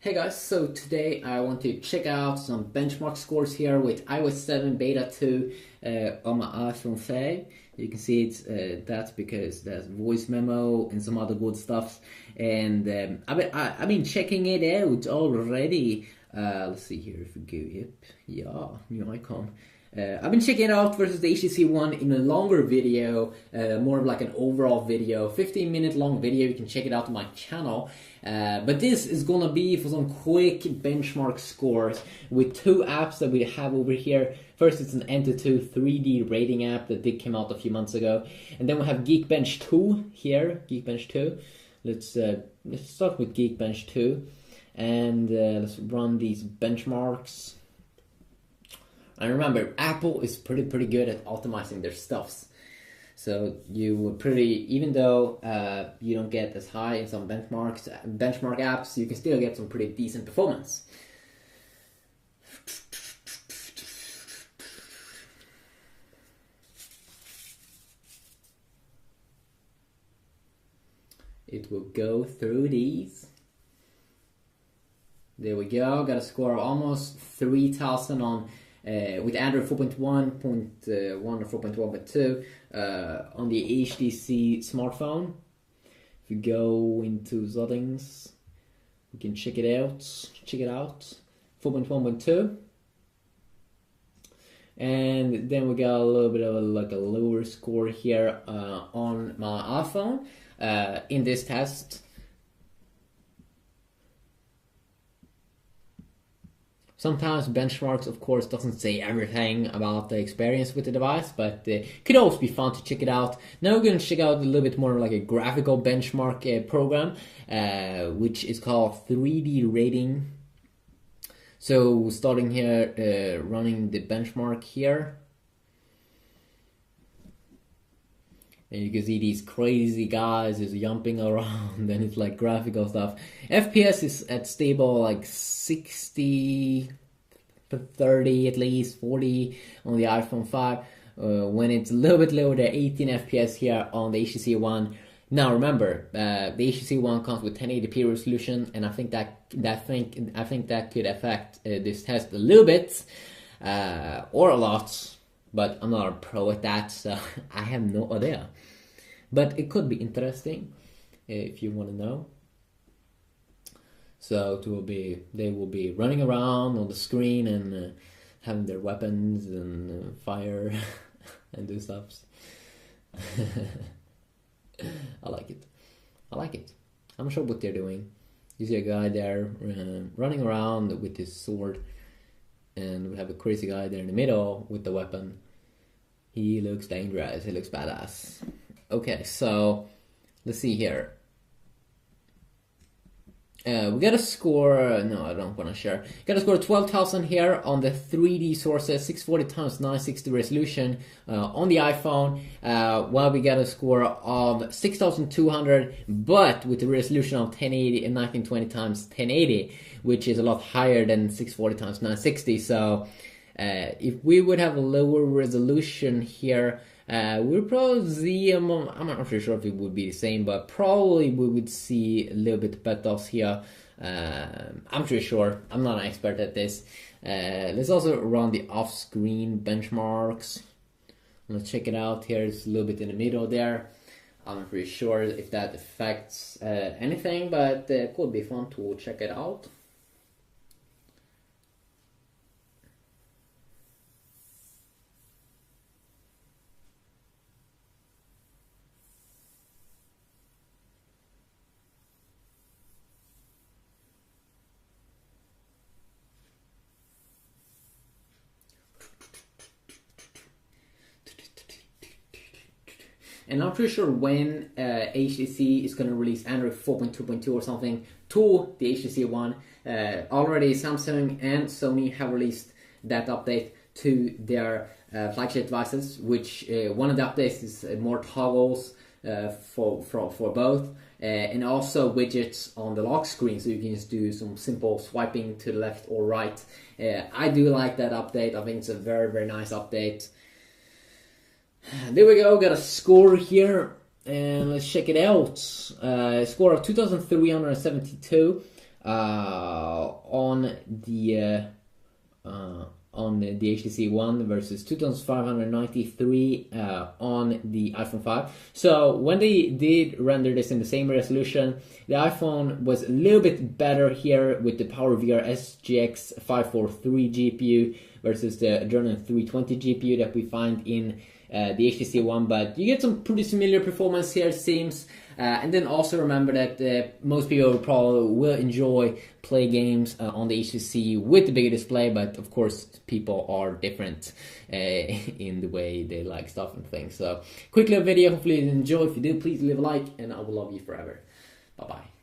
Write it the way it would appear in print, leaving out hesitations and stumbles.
Hey guys, so today I want to check out some benchmark scores here with iOS 7 Beta 2 on my iPhone 5. You can see it's that's because there's voice memo and some other good stuff. And I've been checking it out already. Let's see here if we go, yep, yeah, new icon. I've been checking it out versus the HTC One in a longer video, more of like an overall video, 15-minute long video. You can check it out on my channel. But this is gonna be for some quick benchmark scores with two apps that we have over here. First, it's an Antutu 3D rating app that did come out a few months ago, and then we have Geekbench 2 here. Geekbench 2. Let's start with Geekbench 2, and let's run these benchmarks. And remember, Apple is pretty good at optimizing their stuffs. So you would even though you don't get as high in some benchmark apps, you can still get some pretty decent performance. It will go through these. There we go. Got a score of almost 3,000 on with Android 4.1.1 or 4.1.2 on the HTC smartphone. If we go into settings, we can check it out. 4.1.2, and then we got a little bit of a lower score here on my iPhone in this test. Sometimes benchmarks, of course, doesn't say everything about the experience with the device, but it could also be fun to check it out. Now we're going to check out a little bit more like a graphical benchmark program, which is called 3D Rating. So starting here, running the benchmark here. And you can see these crazy guys just jumping around, and it's like graphical stuff. FPS is at stable like 60, 30 at least, 40 on the iPhone 5. When it's a little bit lower, the 18 FPS here on the HTC One. Now remember, the HTC One comes with 1080p resolution, and I think that could affect this test a little bit or a lot. But I'm not a pro at that, so I have no idea. But it could be interesting if you want to know. So they will be running around on the screen and having their weapons and fire and do stuff. I like it. I'm not sure what they're doing. You see a guy there running around with his sword. And we have a crazy guy there in the middle with the weapon. He looks dangerous. He looks badass. Okay, so let's see here. We got a score. No, I don't want to share. Got a score of 12,000 here on the 3D sources, 640x960 resolution on the iPhone. While we got a score of 6,200, but with the resolution of 1080 and 1920x1080, which is a lot higher than 640x960. So if we would have a lower resolution here, we'll probably see, I'm not really sure if it would be the same, but probably we would see a little bit better here. I'm pretty sure. I'm not an expert at this. Let's also run the off-screen benchmarks. Let's check it out here. It's a little bit in the middle there. I'm not really sure if that affects anything, but it could be fun to check it out. And I'm pretty sure when HTC is going to release Android 4.2.2 or something to the HTC One. Already Samsung and Sony have released that update to their flagship devices, which one of the updates is more toggles for both, and also widgets on the lock screen, so you can just do some simple swiping to the left or right. I do like that update. I think it's a very nice update. There we go, got a score here, and let's check it out. Score of 2,372. on the HTC One versus 2593 on the iPhone 5. So when they did render this in the same resolution, the iPhone was a little bit better here with the PowerVR SGX 543 GPU versus the Adreno 320 GPU that we find in the HTC One, but you get some pretty similar performance here, it seems. And then also remember that most people probably will enjoy play games on the HTC with the bigger display, but of course people are different in the way they like stuff and things. So quick little video, hopefully you enjoy. If you do, please leave a like and I will love you forever. Bye bye.